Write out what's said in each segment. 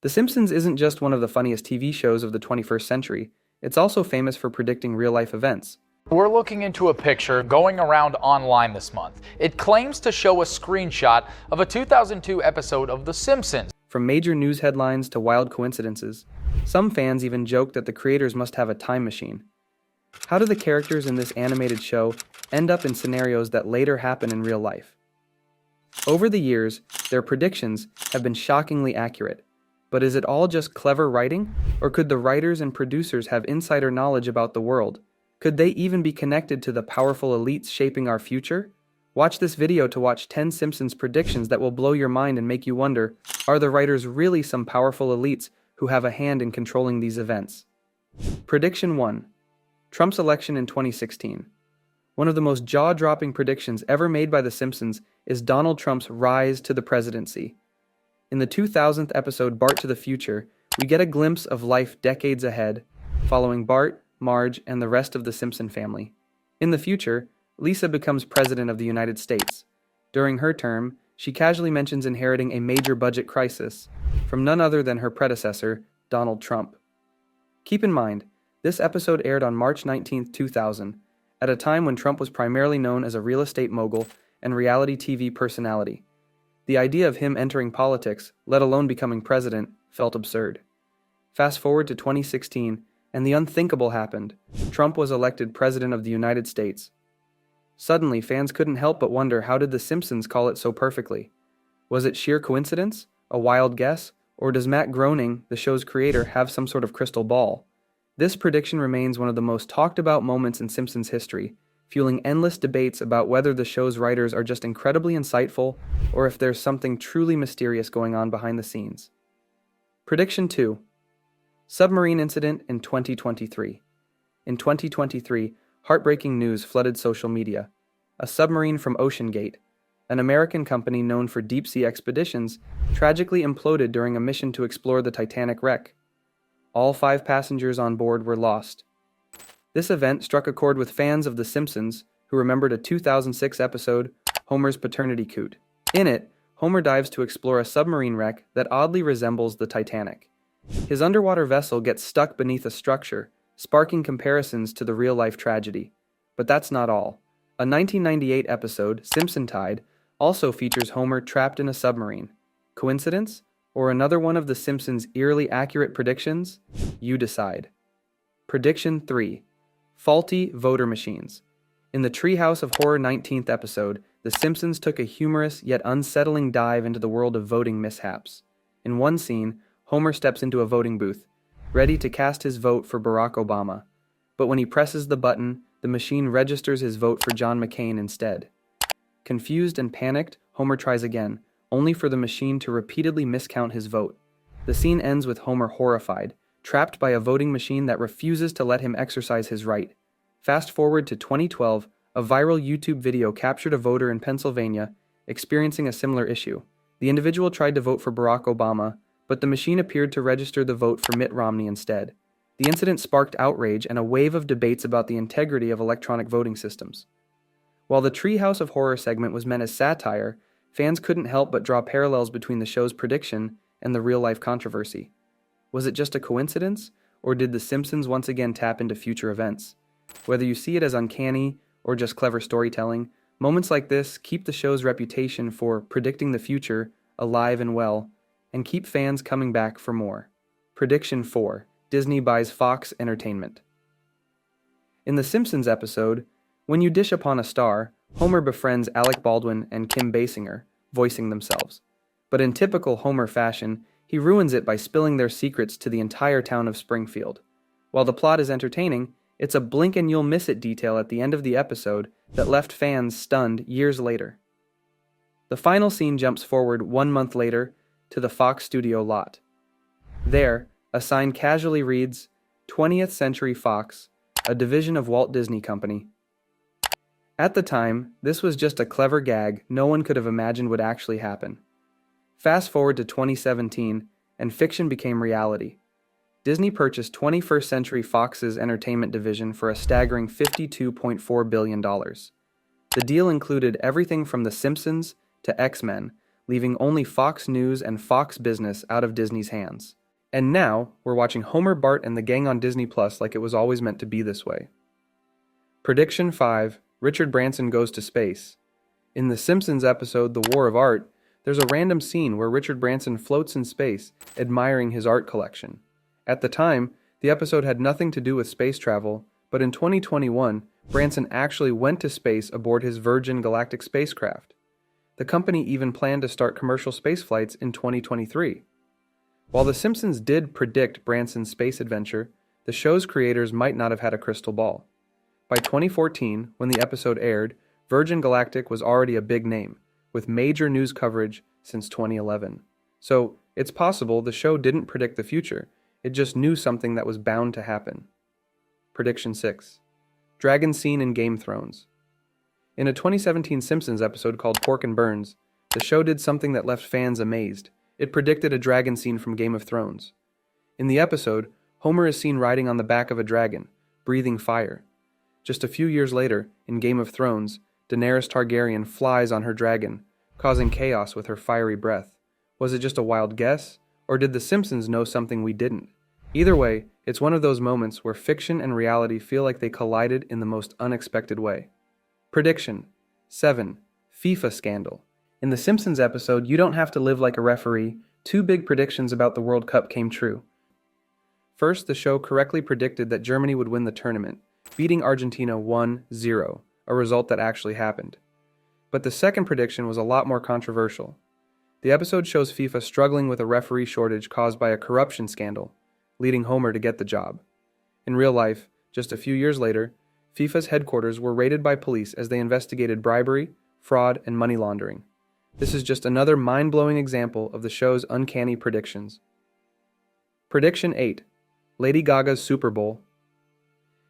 The Simpsons isn't just one of the funniest TV shows of the 21st century, it's also famous for predicting real-life events. We're looking into a picture going around online this month. It claims to show a screenshot of a 2002 episode of The Simpsons. From major news headlines to wild coincidences, some fans even joke that the creators must have a time machine. How do the characters in this animated show end up in scenarios that later happen in real life? Over the years, their predictions have been shockingly accurate. But is it all just clever writing, or could the writers and producers have insider knowledge about the world? Could they even be connected to the powerful elites shaping our future? Watch this video to watch 10 Simpsons predictions that will blow your mind and make you wonder, are the writers really some powerful elites who have a hand in controlling these events? Prediction 1. Trump's election in 2016. One of the most jaw-dropping predictions ever made by The Simpsons is Donald Trump's rise to the presidency. In the 2000th episode Bart to the Future, we get a glimpse of life decades ahead, following Bart, Marge, and the rest of the Simpson family. In the future, Lisa becomes president of the United States. During her term, she casually mentions inheriting a major budget crisis from none other than her predecessor, Donald Trump. Keep in mind, this episode aired on March 19, 2000, at a time when Trump was primarily known as a real estate mogul and reality TV personality. The idea of him entering politics, let alone becoming president, felt absurd. Fast forward to 2016, and the unthinkable happened. Trump was elected president of the United States. Suddenly, fans couldn't help but wonder, how did The Simpsons call it so perfectly? Was it sheer coincidence, a wild guess, or does Matt Groening, the show's creator, have some sort of crystal ball? This prediction remains one of the most talked about moments in Simpsons history, fueling endless debates about whether the show's writers are just incredibly insightful or if there's something truly mysterious going on behind the scenes. Prediction 2. Submarine incident in 2023. In 2023, heartbreaking news flooded social media. A submarine from OceanGate, an American company known for deep-sea expeditions, tragically imploded during a mission to explore the Titanic wreck. All 5 passengers on board were lost. This event struck a chord with fans of The Simpsons, who remembered a 2006 episode, Homer's Paternity Coot. In it, Homer dives to explore a submarine wreck that oddly resembles the Titanic. His underwater vessel gets stuck beneath a structure, sparking comparisons to the real-life tragedy. But that's not all. A 1998 episode, Simpsontide, also features Homer trapped in a submarine. Coincidence? Or another one of The Simpsons' eerily accurate predictions? You decide. Prediction 3. Faulty voter machines. In the Treehouse of Horror 19th episode, The Simpsons took a humorous yet unsettling dive into the world of voting mishaps. In one scene, Homer steps into a voting booth, ready to cast his vote for Barack Obama. But when he presses the button, the machine registers his vote for John McCain instead. Confused and panicked, Homer tries again, only for the machine to repeatedly miscount his vote. The scene ends with Homer horrified, trapped by a voting machine that refuses to let him exercise his right. Fast forward to 2012, a viral YouTube video captured a voter in Pennsylvania experiencing a similar issue. The individual tried to vote for Barack Obama, but the machine appeared to register the vote for Mitt Romney instead. The incident sparked outrage and a wave of debates about the integrity of electronic voting systems. While the Treehouse of Horror segment was meant as satire, fans couldn't help but draw parallels between the show's prediction and the real-life controversy. Was it just a coincidence, or did The Simpsons once again tap into future events? Whether you see it as uncanny or just clever storytelling, moments like this keep the show's reputation for predicting the future alive and well, and keep fans coming back for more. Prediction 4. Disney buys Fox Entertainment. In The Simpsons episode, When You Dish Upon a Star, Homer befriends Alec Baldwin and Kim Basinger, voicing themselves. But in typical Homer fashion, he ruins it by spilling their secrets to the entire town of Springfield. While the plot is entertaining, it's a blink and you'll miss it detail at the end of the episode that left fans stunned years later. The final scene jumps forward 1 month later to the Fox studio lot. There, a sign casually reads, 20th Century Fox, a division of Walt Disney Company. At the time, this was just a clever gag no one could have imagined would actually happen. Fast forward to 2017, and fiction became reality. Disney purchased 21st Century Fox's entertainment division for a staggering $52.4 billion. The deal included everything from The Simpsons to X-Men, leaving only Fox News and Fox Business out of Disney's hands. And now, we're watching Homer, Bart, and the gang on Disney Plus like it was always meant to be this way. Prediction 5. Richard Branson goes to space. In the Simpsons episode The War of Art, there's a random scene where Richard Branson floats in space, admiring his art collection. At the time, the episode had nothing to do with space travel, but in 2021, Branson actually went to space aboard his Virgin Galactic spacecraft. The company even planned to start commercial space flights in 2023. While The Simpsons did predict Branson's space adventure, the show's creators might not have had a crystal ball. By 2014, when the episode aired, Virgin Galactic was already a big name, with major news coverage since 2011. So, it's possible the show didn't predict the future, it just knew something that was bound to happen. Prediction 6. Dragon scene in Game of Thrones. In a 2017 Simpsons episode called Pork and Burns, the show did something that left fans amazed. It predicted a dragon scene from Game of Thrones. In the episode, Homer is seen riding on the back of a dragon, breathing fire. Just a few years later, in Game of Thrones, Daenerys Targaryen flies on her dragon, causing chaos with her fiery breath. Was it just a wild guess, or did The Simpsons know something we didn't? Either way, it's one of those moments where fiction and reality feel like they collided in the most unexpected way. Prediction 7. FIFA scandal. In the Simpsons episode You Don't Have to Live Like a Referee, two big predictions about the World Cup came true. First, the show correctly predicted that Germany would win the tournament, beating Argentina 1-0, a result that actually happened. But the second prediction was a lot more controversial. The episode shows FIFA struggling with a referee shortage caused by a corruption scandal, leading Homer to get the job. In real life, just a few years later, FIFA's headquarters were raided by police as they investigated bribery, fraud, and money laundering. This is just another mind-blowing example of the show's uncanny predictions. Prediction 8. Lady Gaga's Super Bowl.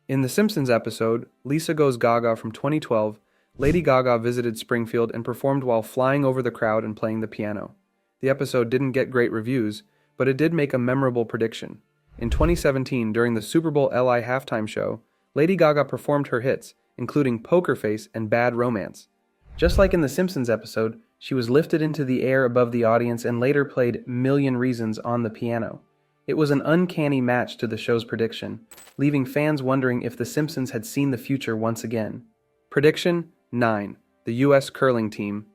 In the Simpsons episode, Lisa Goes Gaga from 2012, Lady Gaga visited Springfield and performed while flying over the crowd and playing the piano. The episode didn't get great reviews, but it did make a memorable prediction. In 2017, during the Super Bowl LI halftime show, Lady Gaga performed her hits, including Poker Face and Bad Romance. Just like in the Simpsons episode, she was lifted into the air above the audience and later played Million Reasons on the piano. It was an uncanny match to the show's prediction, leaving fans wondering if The Simpsons had seen the future once again. Prediction 9. The U.S. curling team.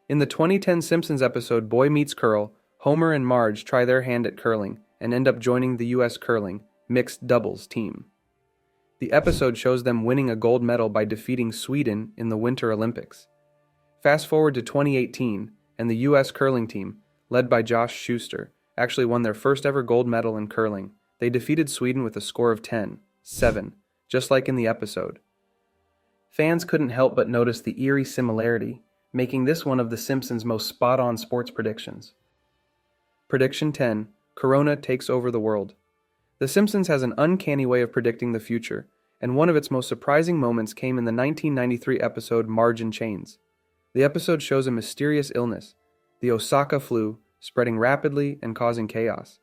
In the 2010 Simpsons episode Boy Meets Curl, Homer and Marge try their hand at curling and end up joining the U.S. curling mixed doubles team. The episode shows them winning a gold medal by defeating Sweden in the Winter Olympics. Fast forward to 2018, and the U.S. curling team, led by Josh Schuster, actually won their first ever gold medal in curling. They defeated Sweden with a score of 10-7, just like in the episode. Fans couldn't help but notice the eerie similarity, making this one of The Simpsons' most spot-on sports predictions. Prediction 10. Corona takes over the world. The Simpsons has an uncanny way of predicting the future, and one of its most surprising moments came in the 1993 episode Marge in Chains. The episode shows a mysterious illness, the Osaka flu, spreading rapidly and causing chaos.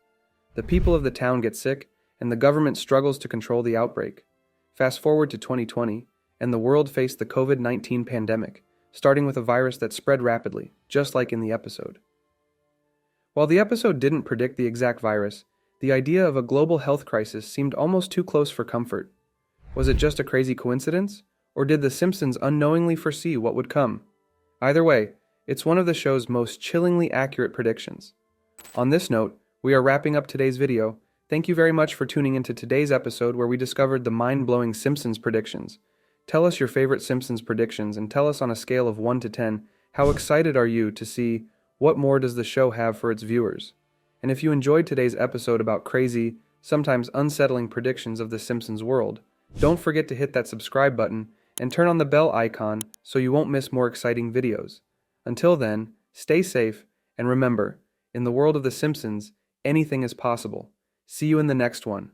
The people of the town get sick, and the government struggles to control the outbreak. Fast forward to 2020, and the world faced the COVID-19 pandemic, starting with a virus that spread rapidly, just like in the episode. While the episode didn't predict the exact virus, the idea of a global health crisis seemed almost too close for comfort. Was it just a crazy coincidence, or did The Simpsons unknowingly foresee what would come? Either way, it's one of the show's most chillingly accurate predictions. On this note, we are wrapping up today's video. Thank you very much for tuning into today's episode where we discovered the mind-blowing Simpsons predictions. Tell us your favorite Simpsons predictions and tell us on a scale of 1 to 10, how excited are you to see what more does the show have for its viewers? And if you enjoyed today's episode about crazy, sometimes unsettling predictions of the Simpsons world, don't forget to hit that subscribe button and turn on the bell icon so you won't miss more exciting videos. Until then, stay safe, and remember, in the world of the Simpsons, anything is possible. See you in the next one.